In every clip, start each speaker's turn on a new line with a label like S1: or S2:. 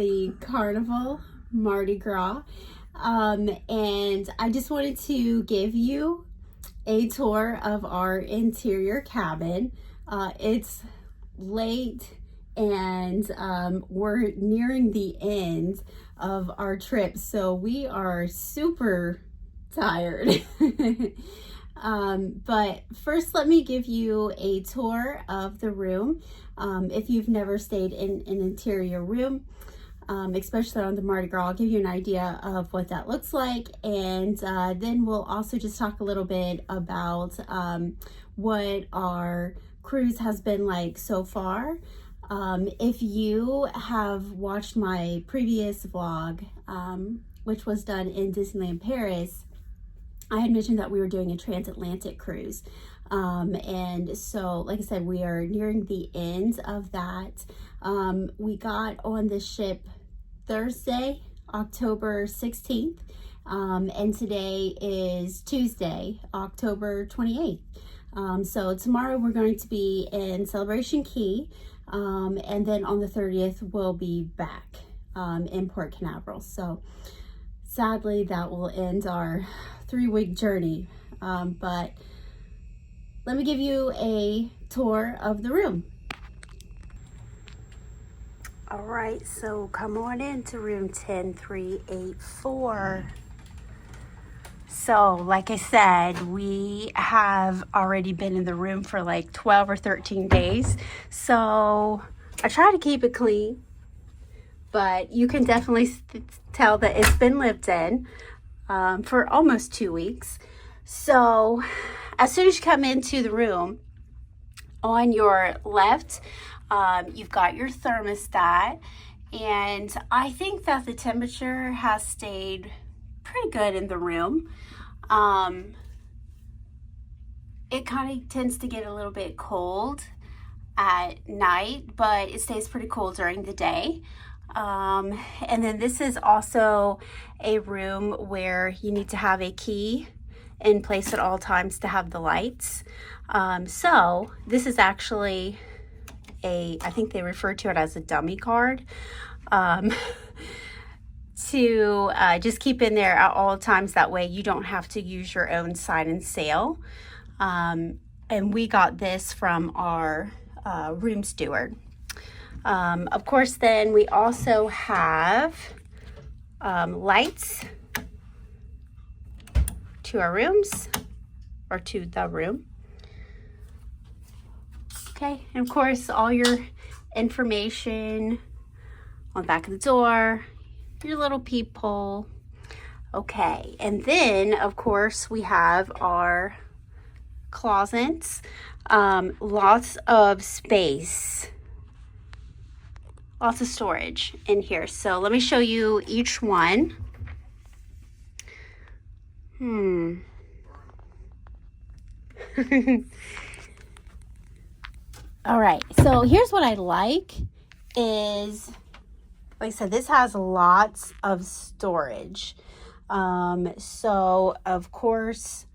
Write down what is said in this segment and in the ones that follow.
S1: the Carnival, Mardi Gras. And I just wanted to give you a tour of our interior cabin. It's late and we're nearing the end of our trip, so we are super tired. But first, let me give you a tour of the room. If you've never stayed in an interior room, especially on the Mardi Gras, I'll give you an idea of what that looks like, and then we'll also just talk a little bit about what our cruise has been like so far. If you have watched my previous vlog, which was done in Disneyland Paris, I had mentioned that we were doing a transatlantic cruise. And so, like I said, we are nearing the end of that. We got on the ship Thursday, October 16th, and today is Tuesday, October 28th. So tomorrow we're going to be in Celebration Key, and then on the 30th we'll be back in Port Canaveral. So sadly that will end our 3-week journey, but let me give you a tour of the room. All right, so come on into room 10384. So like I said, we have already been in the room for like 12 or 13 days. So I try to keep it clean, but you can definitely tell that it's been lived in for almost 2 weeks. So as soon as you come into the room, on your left, you've got your thermostat, and I think that the temperature has stayed pretty good in the room. It kind of tends to get a little bit cold at night, but it stays pretty cool during the day. And then this is also a room where you need to have a key in place at all times to have the lights. So this is actually I think they refer to it as a dummy card, to just keep in there at all times. That way you don't have to use your own sign and sail. And we got this from our room steward. Of course, then we also have lights to our rooms, or to the room. Okay, and of course all your information on the back of the door, your little peephole. Okay, and then of course we have our closets. Lots of space, lots of storage in here. So let me show you each one. All right, so here's what I like is, like I said, this has lots of storage. So of course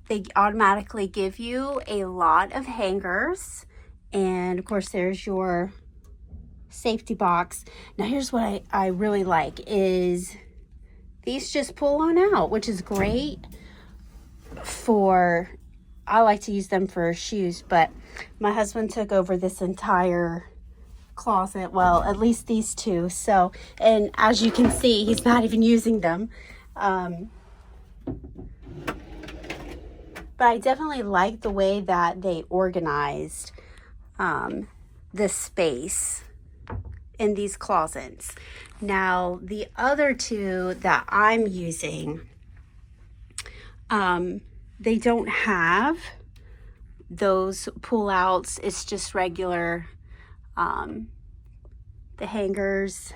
S1: they automatically give you a lot of hangers, and of course there's your safety box. Now here's what I really like is these just pull on out, which is great for, I like to use them for shoes, but my husband took over this entire closet, well, at least these two. So, and as you can see, he's not even using them. But I definitely like the way that they organized the space in these closets. Now, the other two that I'm using, they don't have those pull outs. It's just regular, the hangers.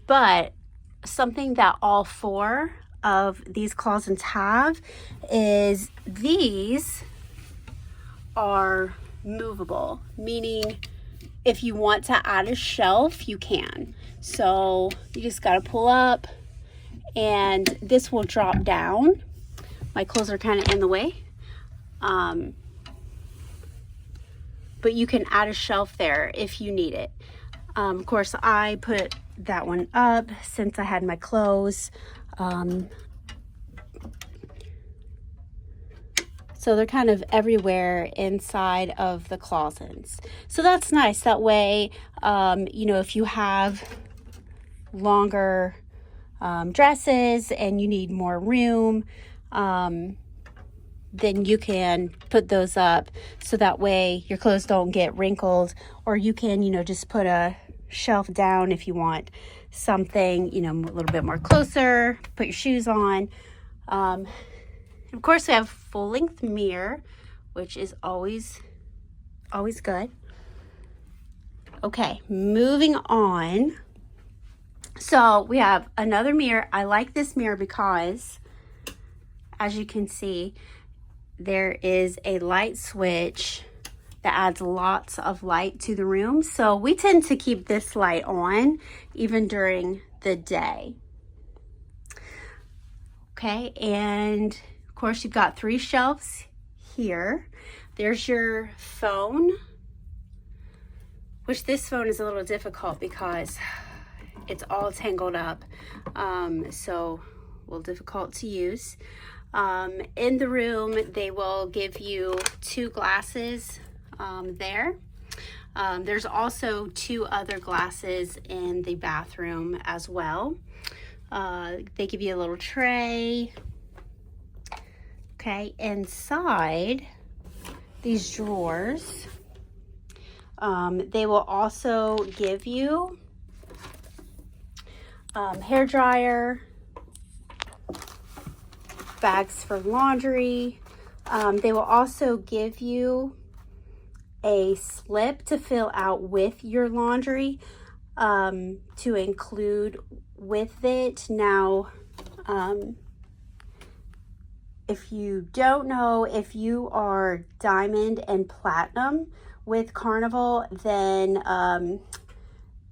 S1: But something that all 4 of these closets have is these are movable, meaning if you want to add a shelf, you can. So you just got to pull up and this will drop down. My clothes are kind of in the way. But you can add a shelf there if you need it. Of course, I put that one up since I had my clothes. So they're kind of everywhere inside of the closets. So that's nice. That way, you know, if you have longer dresses and you need more room, then you can put those up so that way your clothes don't get wrinkled, or you can, you know, just put a shelf down if you want something, you know, a little bit more closer, put your shoes on. Of course, we have full-length mirror, which is always good. Okay, moving on. So we have another mirror. I like this mirror because, as you can see, there is a light switch that adds lots of light to the room. So we tend to keep this light on even during the day. Okay, and of course you've got 3 shelves here. There's your phone, which this phone is a little difficult because it's all tangled up, so a little difficult to use. In the room, they will give you 2 glasses there. There's also 2 other glasses in the bathroom as well. They give you a little tray. Okay, inside these drawers, they will also give you hair dryer, bags for laundry. They will also give you a slip to fill out with your laundry, to include with it. Now, if you don't know, if you are diamond and platinum with Carnival, then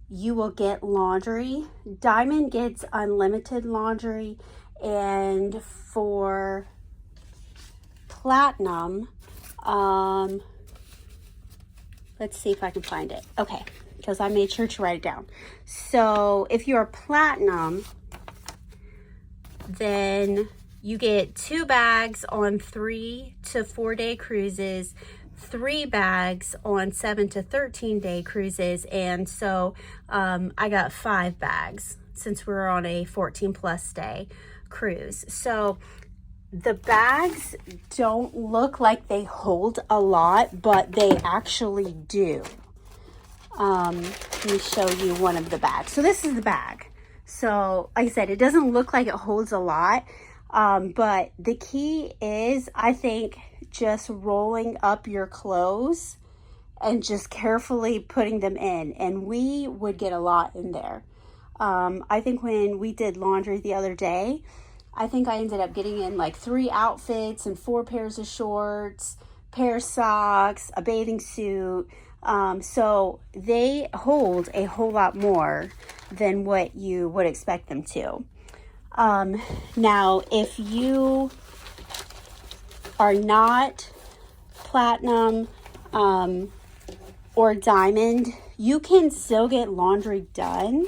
S1: you will get laundry. Diamond gets unlimited laundry, and for platinum, let's see if I can find it. Okay, because I made sure to write it down. So if you're platinum, then you get 2 bags on 3 to 4 day cruises, 3 bags on 7 to 13 day cruises, and so I got 5 bags since we're on a 14+ day cruise. So the bags don't look like they hold a lot, but they actually do. Let me show you one of the bags. So this is the bag. So like I said, it doesn't look like it holds a lot, but the key is, I think, just rolling up your clothes and just carefully putting them in, and we would get a lot in there. I think when we did laundry the other day, I think I ended up getting in like 3 outfits and 4 pairs of shorts, pair of socks, a bathing suit. So they hold a whole lot more than what you would expect them to. Now, if you are not platinum or diamond, you can still get laundry done,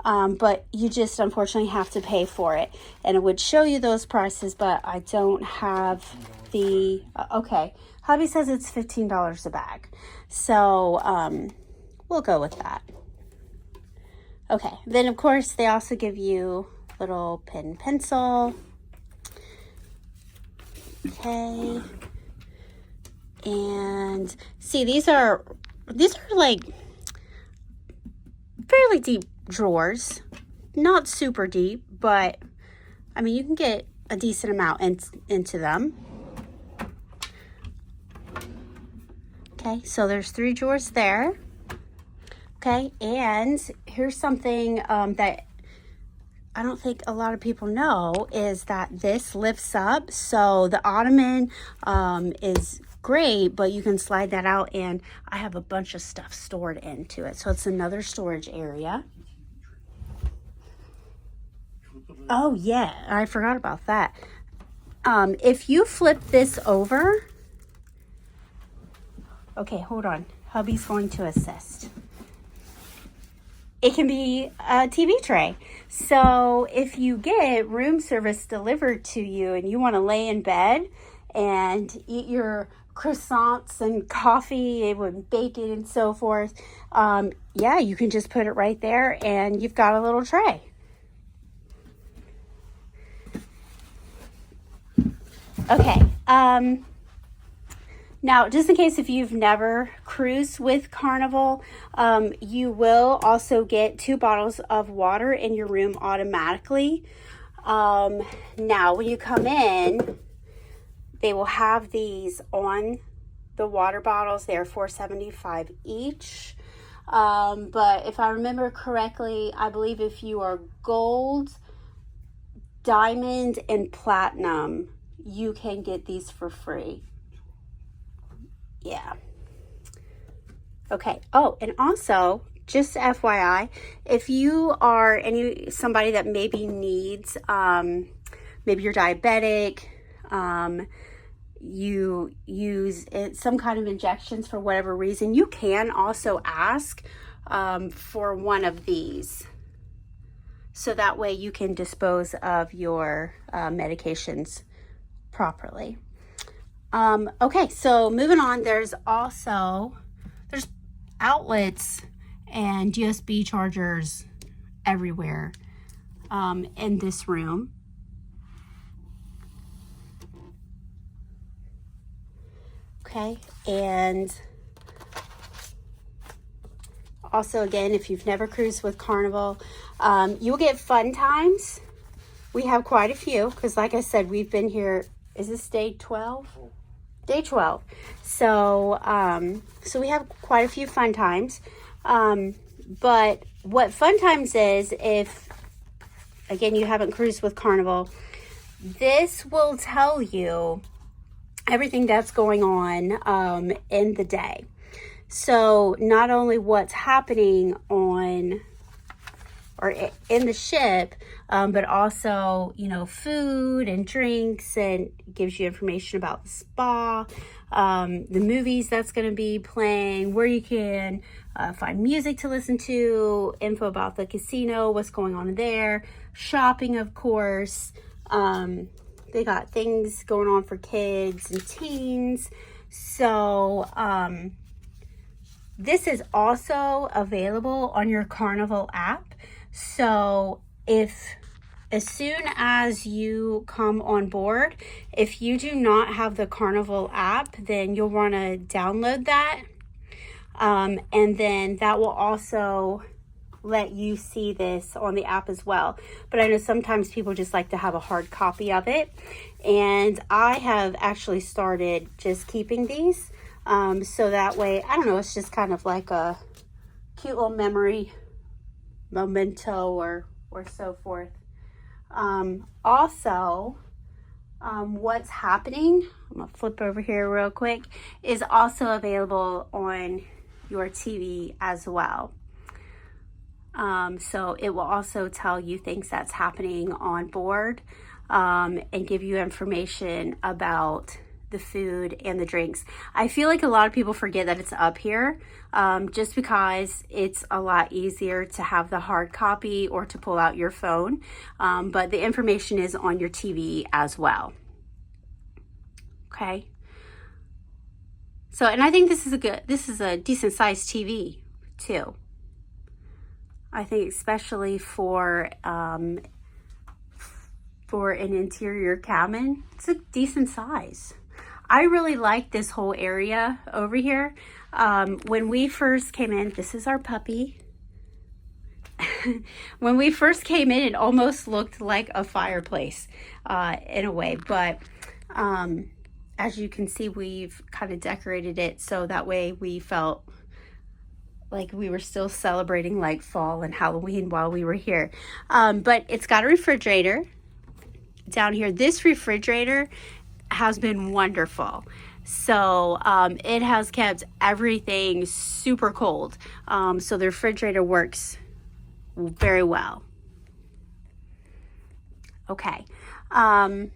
S1: but you just unfortunately have to pay for it. And it would show you those prices, but I don't have the, okay, hubby says it's $15 a bag. So we'll go with that. Okay, then of course they also give you little pen and pencil. Okay, and see, these are like fairly deep drawers, not super deep, but I mean you can get a decent amount into them. Okay, so there's 3 drawers there. Okay, and here's something that I don't think a lot of people know, is that this lifts up. So the ottoman is great, but you can slide that out, and I have a bunch of stuff stored into it. So it's another storage area. Oh yeah, I forgot about that. If you flip this over, okay, hold on. Hubby's going to assist. it can be a TV tray. So if you get room service delivered to you and you want to lay in bed and eat your croissants and coffee and bacon and so forth, yeah, you can just put it right there and you've got a little tray. Okay, now, just in case if you've never cruised with Carnival, you will also get 2 bottles of water in your room automatically. Now, when you come in, they will have these on the water bottles. They're $4.75 each. But if I remember correctly, I believe if you are gold, diamond, and platinum, you can get these for free. Yeah. Okay. Oh, and also, just FYI, if you are somebody that maybe needs, maybe you're diabetic, you use some kind of injections for whatever reason, you can also ask for one of these. So that way you can dispose of your medications properly. Okay, so moving on, there's outlets and USB chargers everywhere in this room. Okay, and also again, if you've never cruised with Carnival, you'll get fun times. We have quite a few because like I said, we've been here, is this day 12? Day 12. So, so we have quite a few fun times. But what fun times is, if, again, you haven't cruised with Carnival, this will tell you everything that's going on in the day. So not only what's happening on or in the ship, but also, you know, food and drinks, and gives you information about the spa, the movies that's going to be playing, where you can find music to listen to, info about the casino, what's going on there, shopping, of course. They got things going on for kids and teens. So this is also available on your Carnival app. So as soon as you come on board, if you do not have the Carnival app, then you'll want to download that. And then that will also let you see this on the app as well. But I know sometimes people just like to have a hard copy of it. And I have actually started just keeping these. So that way, I don't know, it's just kind of like a cute little memory memento or so forth. Also, what's happening, I'm gonna flip over here real quick, is also available on your TV as well. So it will also tell you things that's happening on board, and give you information about the food and the drinks. I feel like a lot of people forget that it's up here, just because it's a lot easier to have the hard copy or to pull out your phone. But the information is on your TV as well. Okay. So, and I think this is a decent sized TV too. I think especially for an interior cabin, it's a decent size. I really like this whole area over here. When we first came in, this is our puppy. When we first came in, it almost looked like a fireplace in a way. But as you can see, we've kind of decorated it so that way we felt like we were still celebrating like fall and Halloween while we were here. But it's got a refrigerator down here. This refrigerator has been wonderful. So it has kept everything super cold. So the refrigerator works very well. Okay. Now,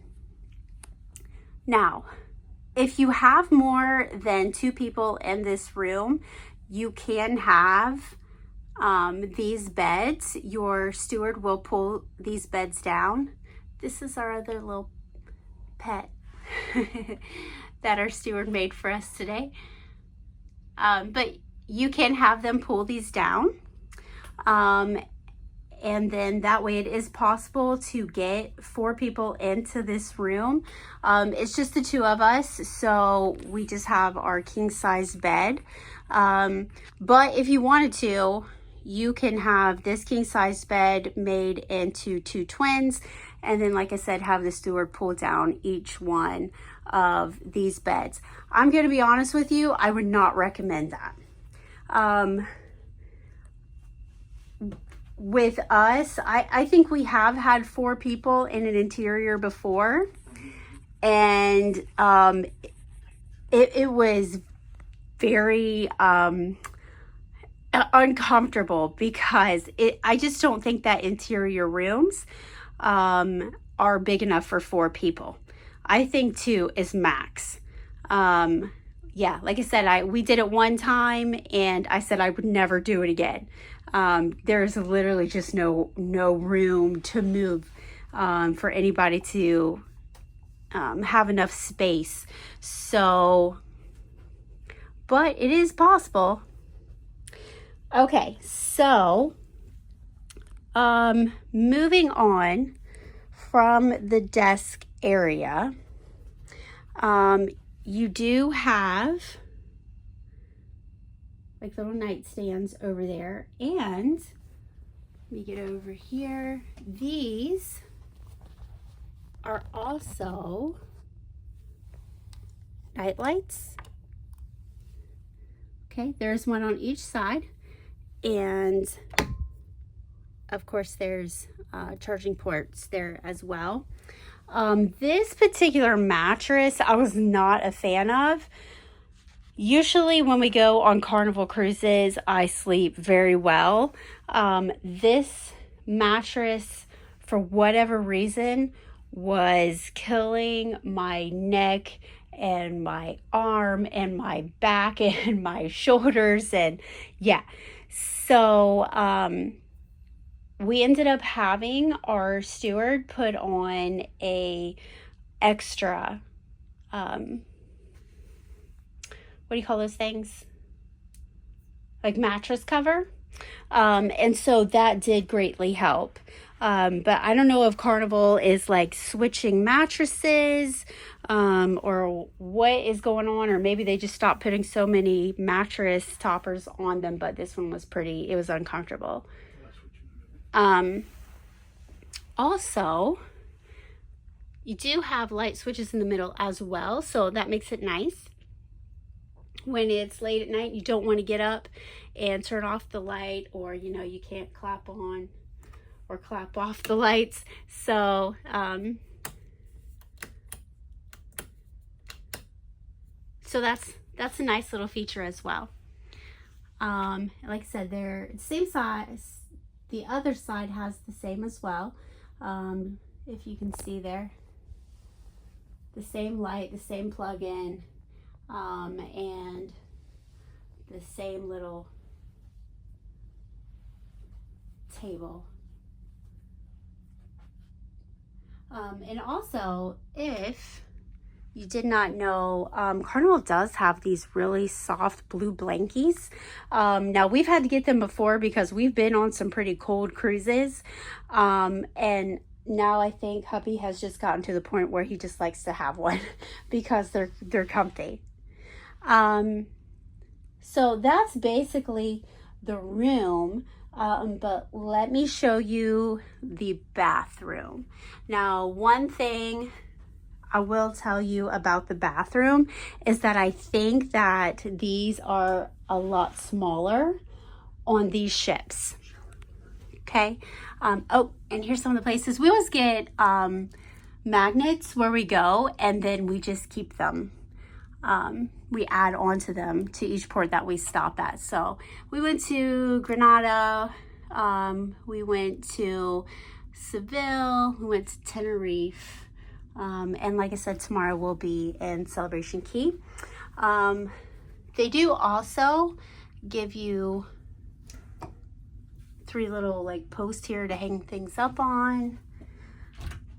S1: if you have more than 2 people in this room, you can have these beds, your steward will pull these beds down. This is our other little pet that our steward made for us today. But you can have them pull these down. And then that way it is possible to get 4 people into this room. It's just the 2 of us, so we just have our king size bed. But if you wanted to, you can have this king size bed made into 2 twins, and then, like I said, have the steward pull down each one of these beds. I'm going to be honest with you, I would not recommend that. With us, I think we have had 4 people in an interior before, and it was very uncomfortable because I just don't think that interior rooms are big enough for 4 people. I think 2 is max. Yeah, like I said, we did it one time, and I said I would never do it again. There's literally just no room to move for anybody to have enough space. So, but it is possible. Okay, so moving on from the desk area, you do have like little nightstands over there, and let me get over here. These are also night lights. Okay, there's one on each side, and of course there's charging ports there as well. This particular mattress I was not a fan of. Usually when we go on Carnival cruises, I sleep very well. This mattress, for whatever reason, was killing my neck and my arm and my back and my shoulders, and yeah. So we ended up having our steward put on a extra what do you call those things? Like mattress cover. And so that did greatly help. But I don't know if Carnival is like switching mattresses or what is going on, or maybe they just stopped putting so many mattress toppers on them, but this one was it was uncomfortable. Also, you do have light switches in the middle as well, so that makes it nice. When it's late at night, you don't want to get up and turn off the light, or you can't clap on or clap off the lights. So so that's a nice little feature as well. Like I said, they're the same size. The other side has the same as well. If you can see there, the same light, the same plug-in. And the same little table. And also, if you did not know, Carnival does have these really soft blue blankies. Now, we've had to get them before because we've been on some pretty cold cruises. And now I think hubby has just gotten to the point where he just likes to have one because they're comfy. So that's basically the room, but let me show you the bathroom. Now, one thing I will tell you about the bathroom is that I think that these are a lot smaller on these ships. Okay. Oh, and here's some of the places. We always get magnets where we go, and then we just keep them. We add on to them to each port that we stop at. So we went to Granada, we went to Seville, we went to Tenerife, and like I said, tomorrow we'll be in Celebration Key. They do also give you 3 little like posts here to hang things up on.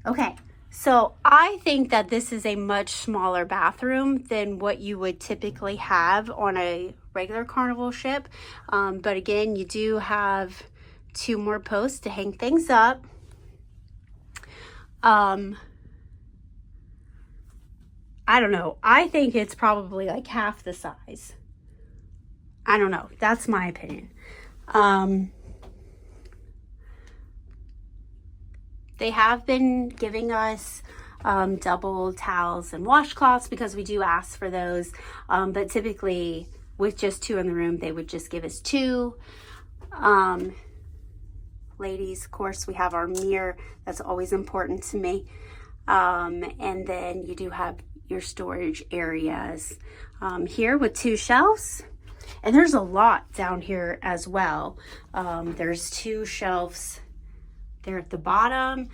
S1: Okay, so I think that this is a much smaller bathroom than what you would typically have on a regular Carnival ship. But again, you do have 2 more posts to hang things up. I don't know. I think it's probably like half the size. I don't know. That's my opinion. They have been giving us double towels and washcloths because we do ask for those. But typically with just 2 in the room, they would just give us 2. Ladies, of course, we have our mirror. That's always important to me. And then you do have your storage areas here with 2 shelves. And there's a lot down here as well. There's 2 shelves there at the bottom.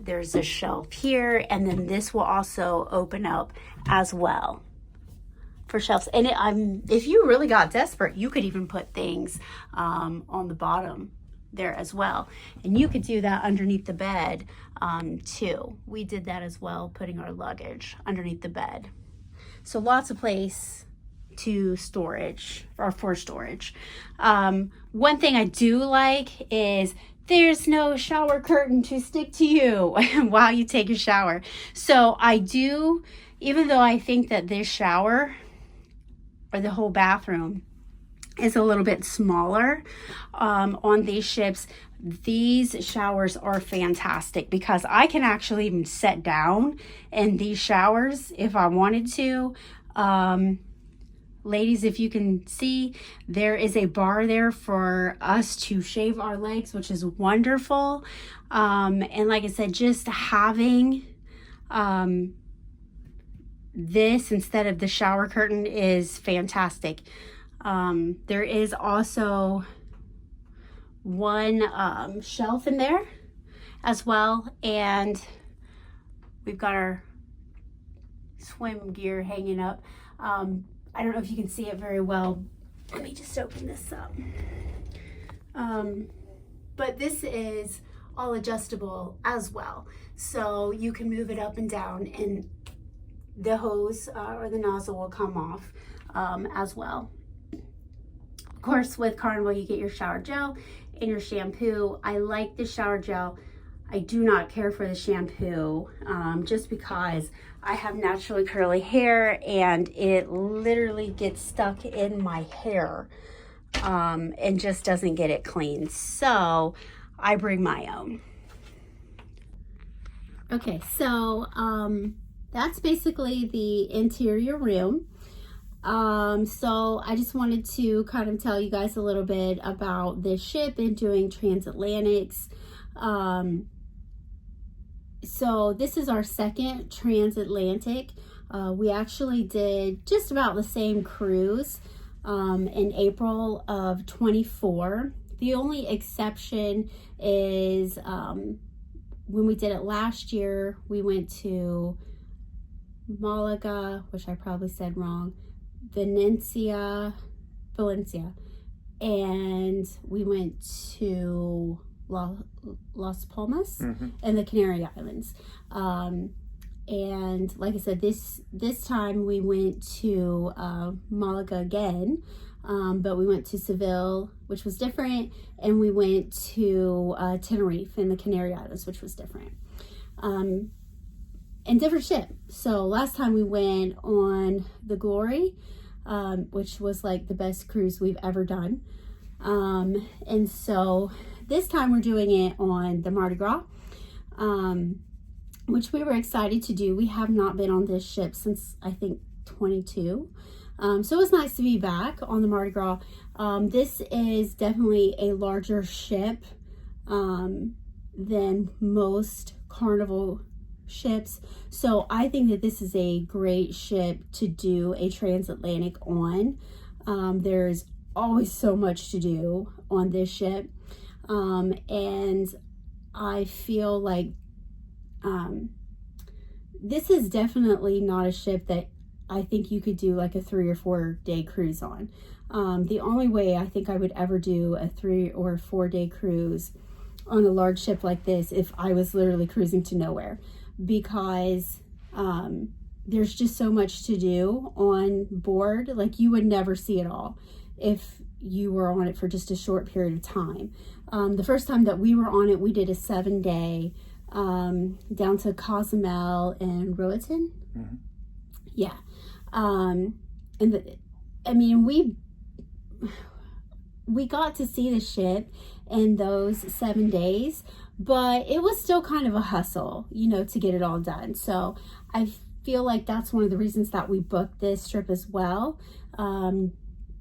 S1: There's a shelf here, and then this will also open up as well for shelves. And if you really got desperate, you could even put things on the bottom there as well. And you could do that underneath the bed too. We did that as well, putting our luggage underneath the bed. So lots of place to storage or for storage. One thing I do like is there's no shower curtain to stick to you while you take a shower. So I do, even though I think that this shower or the whole bathroom is a little bit smaller on these ships, these showers are fantastic because I can actually even sit down in these showers if I wanted to. Ladies, if you can see, there is a bar there for us to shave our legs, which is wonderful. And like I said, just having this instead of the shower curtain is fantastic. There is also one shelf in there as well, and we've got our swim gear hanging up. I don't know if you can see it very well. Let me just open this up. But this is all adjustable as well. So you can move it up and down, and the hose or the nozzle will come off as well. Of course, with Carnival, you get your shower gel and your shampoo. I like the shower gel. I do not care for the shampoo just because I have naturally curly hair and it literally gets stuck in my hair and just doesn't get it clean. So I bring my own. Okay, so that's basically the interior room. So I just wanted to kind of tell you guys a little bit about this ship and doing Transatlantics. So this is our second Transatlantic. We actually did just about the same cruise in April of 24. The only exception is when we did it last year, we went to Malaga, which I probably said wrong, Valencia, and we went to Las Palmas and the Canary Islands. And like I said, this time we went to Malaga again, but we went to Seville, which was different, and we went to Tenerife in the Canary Islands, which was different. And different ship. So last time we went on the Glory, which was like the best cruise we've ever done. And so this time we're doing it on the Mardi Gras, which we were excited to do. We have not been on this ship since I think 22. So it was nice to be back on the Mardi Gras. This is definitely a larger ship than most Carnival ships. So I think that this is a great ship to do a transatlantic on. There's always so much to do on this ship. And I feel like this is definitely not a ship that I think you could do like a 3 or 4 day cruise on. The only way I think I would ever do a 3 or 4 day cruise on a large ship like this if I was literally cruising to nowhere, because there's just so much to do on board. Like, you would never see it all if you were on it for just a short period of time. The first time that we were on it, we did a 7 day down to Cozumel and Roatan.
S2: Mm-hmm.
S1: Yeah. I mean, we got to see the ship in those 7 days, but it was still kind of a hustle, you know, to get it all done. So I feel like that's one of the reasons that we booked this trip as well,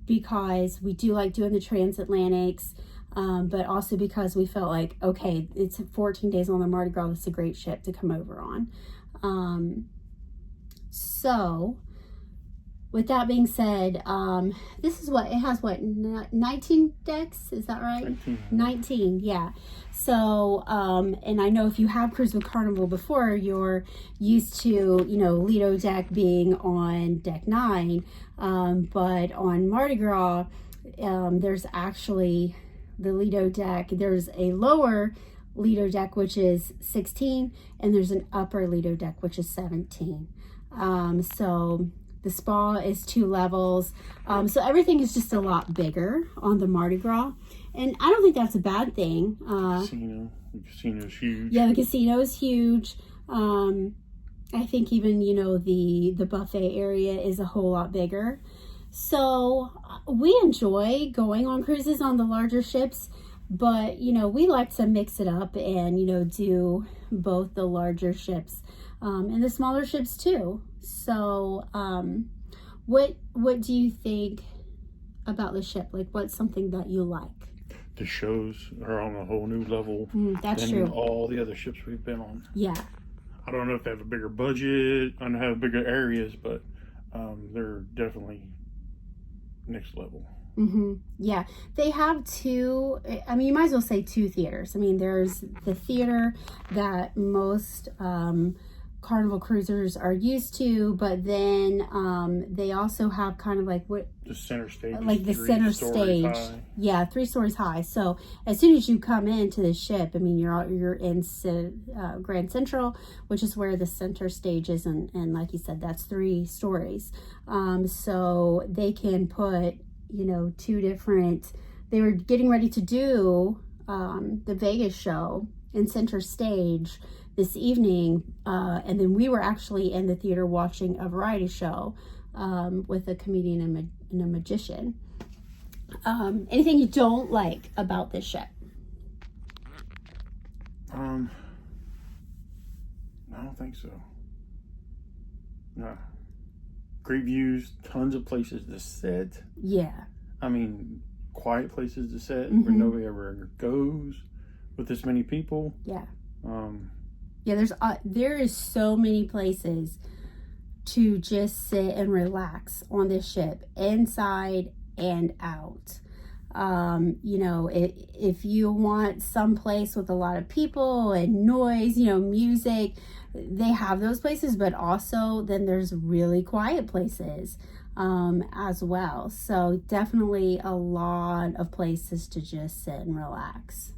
S1: because we do like doing the Transatlantics, but also because we felt like, okay, it's 14 days on the Mardi Gras. It's a great ship to come over on. So with that being said, this is it has 19 decks, is that right? 19, yeah. So, and I know if you have cruised with Carnival before, you're used to, you know, Lido deck being on deck 9, but on Mardi Gras, there's actually the Lido deck. There's a lower Lido deck, which is 16, and there's an upper Lido deck, which is 17. So the spa is 2 levels. So everything is just a lot bigger on the Mardi Gras. And I don't think that's a bad thing.
S2: The casino's huge.
S1: Yeah, the casino is huge. I think even, you know, the buffet area is a whole lot bigger. So we enjoy going on cruises on the larger ships, but, you know, we like to mix it up and, you know, do both the larger ships and the smaller ships too. So what do you think about the ship? Like, what's something that you like?
S2: The shows are on a whole new level
S1: that's
S2: than
S1: true.
S2: all the other ships we've been on.
S1: Yeah.
S2: I don't know if they have a bigger budget, I don't have bigger areas, but they're definitely next level.
S1: Yeah, they have 2, I mean, you might as well say 2 theaters. I mean, there's the theater that most Carnival cruisers are used to, but then they also have kind of like
S2: the center stage,
S1: like the center stage high. Yeah, 3 stories high. So as soon as you come into the ship, I mean, you're in Grand Central, which is where the center stage is, and like you said, that's 3 stories. So they can put, you know, 2 different, they were getting ready to do the Vegas show in center stage this evening, and then we were actually in the theater watching a variety show with a comedian and a magician. Anything you don't like about this ship?
S2: I don't think so. No. Great views, tons of places to sit.
S1: Yeah.
S2: I mean, quiet places to sit where nobody ever goes with this many people.
S1: Yeah. Yeah, there is so many places to just sit and relax on this ship, inside and out. You know, if you want some place with a lot of people and noise, you know, music, they have those places, but also then there's really quiet places as well. So definitely a lot of places to just sit and relax.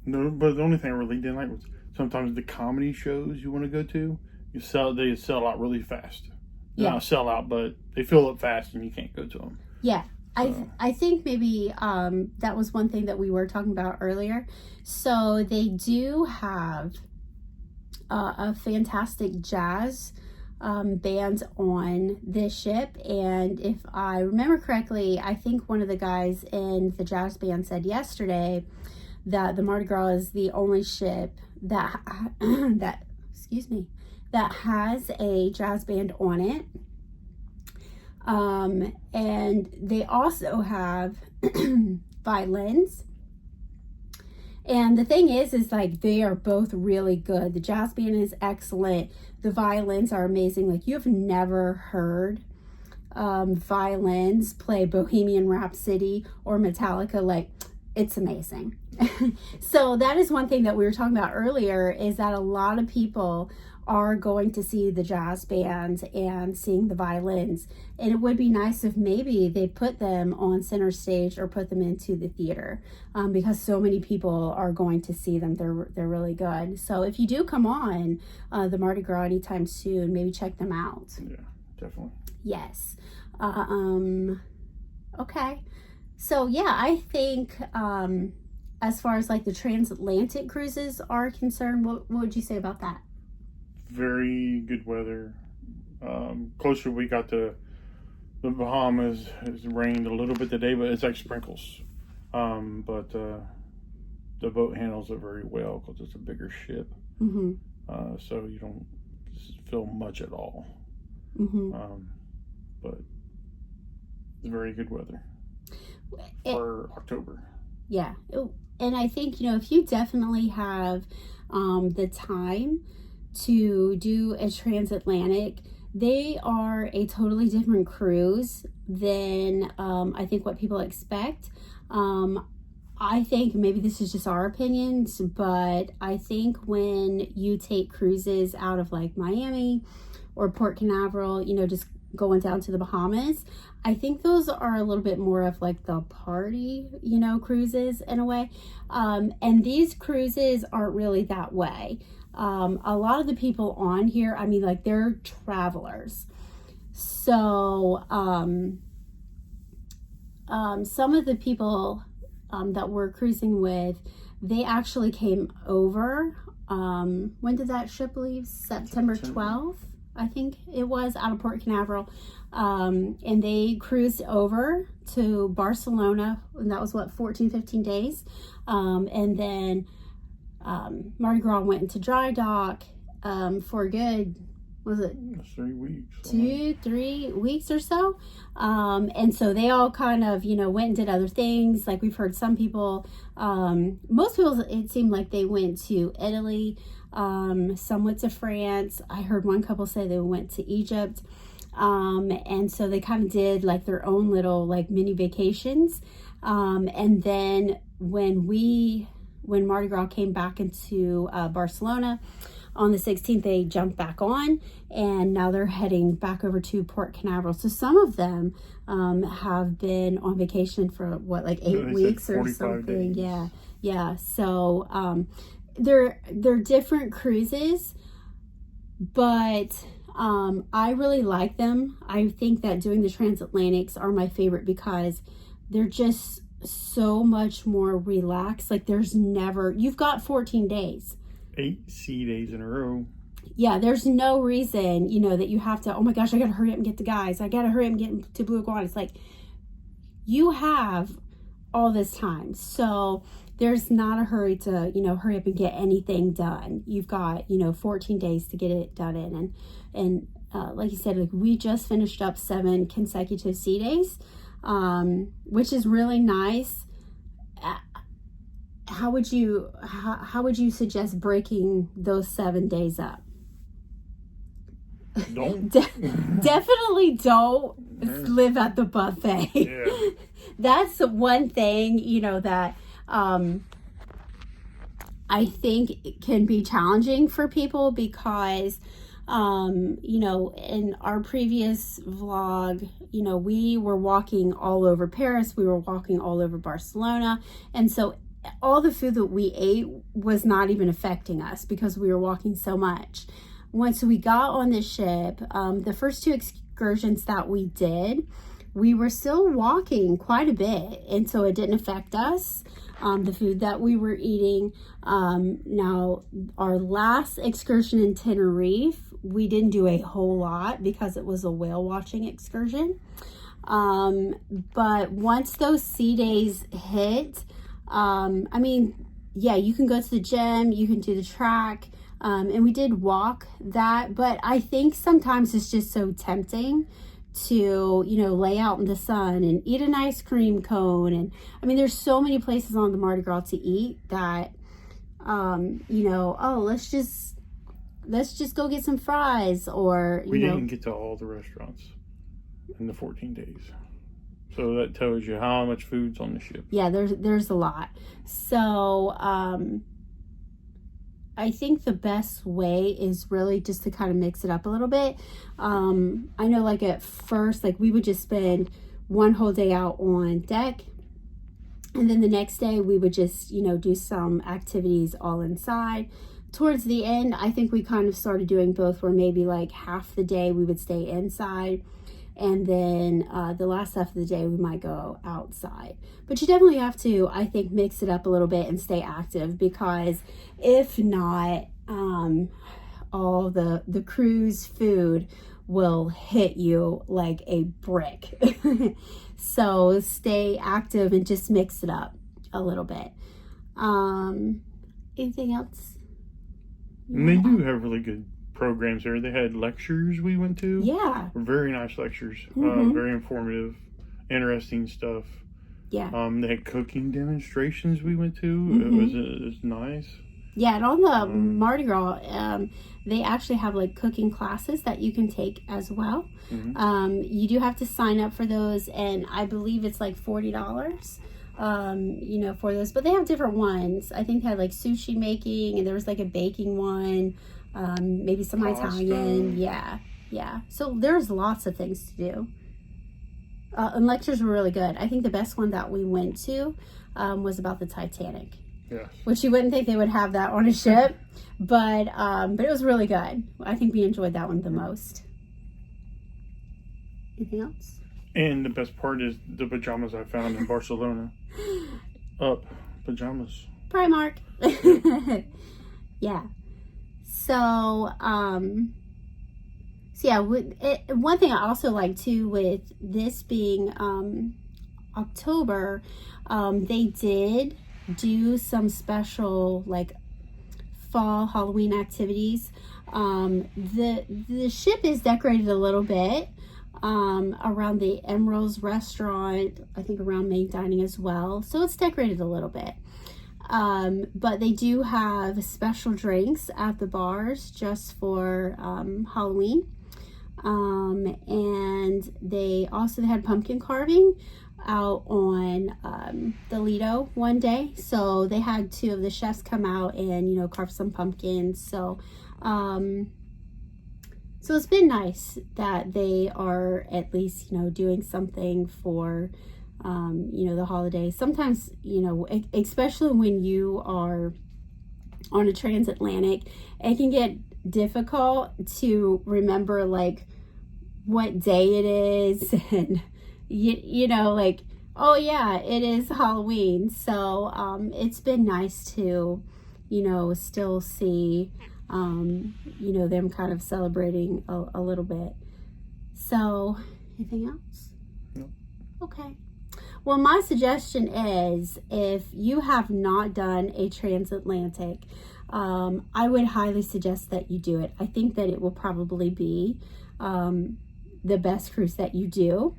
S2: No, but the only thing I really didn't like was sometimes the comedy shows you want to go to, they sell out really fast.
S1: Yeah.
S2: Not sell out, but they fill up fast and you can't go to them.
S1: Yeah. I think maybe that was one thing that we were talking about earlier. So they do have a fantastic jazz band on this ship, and if I remember correctly, I think one of the guys in the jazz band said yesterday that the Mardi Gras is the only ship that that has a jazz band on it. And they also have violins. And the thing is like they are both really good. The jazz band is excellent. The violins are amazing. Like, you've never heard violins play Bohemian Rhapsody or Metallica. Like, it's amazing. So that is one thing that we were talking about earlier, is that a lot of people are going to see the jazz band and seeing the violins. And it would be nice if maybe they put them on center stage or put them into the theater, because so many people are going to see them. They're really good. So if you do come on the Mardi Gras anytime soon, maybe check them out.
S2: Yeah, definitely.
S1: Yes. Okay. So yeah, I think as far as like the transatlantic cruises are concerned, what would you say about that?
S2: Very good weather. Closer we got to the Bahamas, it's rained a little bit today, but it's like sprinkles. But the boat handles it very well because it's a bigger ship.
S1: Mm-hmm.
S2: So you don't feel much at all.
S1: Mm-hmm.
S2: But it's very good weather for October.
S1: Yeah. And I think, if you definitely have the time to do a transatlantic, they are a totally different cruise than I think what people expect. I think maybe this is just our opinions, but I think when you take cruises out of like Miami or Port Canaveral, just going down to the Bahamas, I think those are a little bit more of like the party, cruises in a way. And these cruises aren't really that way. A lot of the people on here, like they're travelers. So some of the people that we're cruising with, they actually came over. When did that ship leave? September 12th, I think it was, out of Port Canaveral. And they cruised over to Barcelona, and that was 15 days. And then Mardi Gras went into dry dock for a good, was it
S2: 3 weeks?
S1: 2-3 weeks or so. And so they all kind of, went and did other things. Like we've heard some people, most people, it seemed like they went to Italy, some went to France. I heard one couple say they went to Egypt. And so they kind of did like their own little like mini vacations. And then when Mardi Gras came back into Barcelona on the 16th, they jumped back on, and now they're heading back over to Port Canaveral. So some of them have been on vacation for like 8 weeks or something.
S2: Days.
S1: Yeah. So they're different cruises, but I really like them. I think that doing the transatlantics are my favorite because they're just so much more relaxed. Like you've got 14 days.
S2: 8 sea days in a row.
S1: Yeah, there's no reason, that you have to, oh my gosh, I gotta hurry up and get the guys. I gotta hurry up and get to Blue Iguana. It's like, you have all this time. So there's not a hurry to, hurry up and get anything done. You've got, 14 days to get it done in. And like you said, like we just finished up 7 consecutive sea days, which is really nice. How would you suggest breaking those 7 days up?
S2: Don't.
S1: Definitely don't live at the buffet.
S2: Yeah.
S1: That's one thing, that I think it can be challenging for people because, in our previous vlog, we were walking all over Paris, we were walking all over Barcelona, and so all the food that we ate was not even affecting us because we were walking so much. Once we got on the ship, the first 2 excursions that we did, we were still walking quite a bit, and so it didn't affect us, the food that we were eating. Now, our last excursion in Tenerife, we didn't do a whole lot because it was a whale watching excursion. But once those sea days hit, you can go to the gym, you can do the track, and we did walk that, but I think sometimes it's just so tempting to, lay out in the sun and eat an ice cream cone. And there's so many places on the Mardi Gras to eat that, let's just go get some fries, or,
S2: We didn't get to all the restaurants in the 14 days. So that tells you how much food's on the ship.
S1: Yeah, there's a lot. So, I think the best way is really just to kind of mix it up a little bit. I know like at first, like we would just spend one whole day out on deck, and then the next day we would just, you know, do some activities all inside. Towards the end, I think we kind of started doing both, where maybe like half the day we would stay inside, and then the last half of the day we might go outside. But you definitely have to, I think, mix it up a little bit and stay active, because if not, all the cruise food will hit you like a brick. So stay active and just mix it up a little bit. Anything else?
S2: And they do have really good programs there. They had lectures we went to.
S1: Yeah.
S2: Very nice lectures. Very informative, interesting stuff.
S1: Yeah.
S2: They had cooking demonstrations we went to. It was nice.
S1: Yeah, and on the Mardi Gras, they actually have like cooking classes that you can take as well. You do have to sign up for those, and I believe it's like $40. You know, for those, but they have different ones. I think they had like sushi making, and there was like a baking one, maybe some
S2: Pasta.
S1: Italian. Yeah. So there's lots of things to do. And lectures were really good. I think the best one that we went to was about the Titanic.
S2: Yes.
S1: Which you wouldn't think they would have that on a ship, but it was really good. I think we enjoyed that one the most. Anything else?
S2: And the best part is the pajamas I found in Barcelona. Pajamas.
S1: Primark. Yeah. So yeah, one thing I also like too, with this being October, they did do some special like fall Halloween activities. The ship is decorated a little bit around the Emerald's restaurant, I think around main dining as well, so it's decorated a little bit. But they do have special drinks at the bars just for Halloween. And they had pumpkin carving out on the Lido one day, so they had two of the chefs come out and, you know, carve some pumpkins. So so it's been nice that they are at least, you know, doing something for you know, the holidays. Sometimes, you know, especially when you are on a transatlantic, it can get difficult to remember like what day it is, and you know, like, oh yeah, it is Halloween. So it's been nice to, you know, still see you know, them kind of celebrating a little bit. So anything else?
S2: No.
S1: Okay. Well, my suggestion is, if you have not done a transatlantic, I would highly suggest that you do it. I think that it will probably be the best cruise that you do.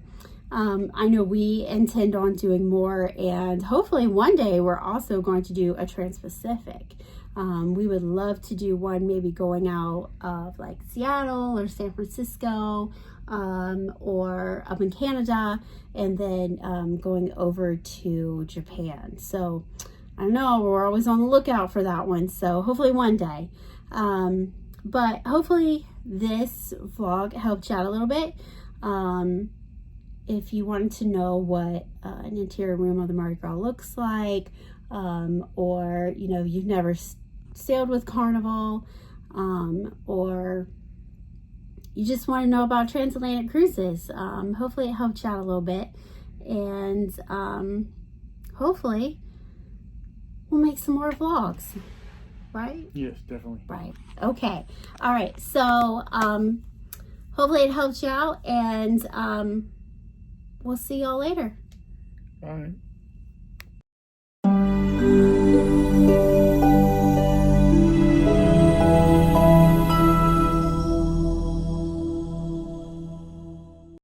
S1: I know we intend on doing more, and hopefully one day we're also going to do a Trans-Pacific. We would love to do one maybe going out of like Seattle or San Francisco, or up in Canada, and then going over to Japan. So I don't know, we're always on the lookout for that one, so hopefully one day. But hopefully this vlog helped you out a little bit. If you wanted to know what an interior room of the Mardi Gras looks like, or, you know, you've never sailed with Carnival, or you just want to know about transatlantic cruises, hopefully it helped you out a little bit, and hopefully we'll make some more vlogs, right?
S2: Yes, definitely.
S1: Right. Okay. All right. So hopefully it helped you out, and we'll see y'all later.
S2: All right.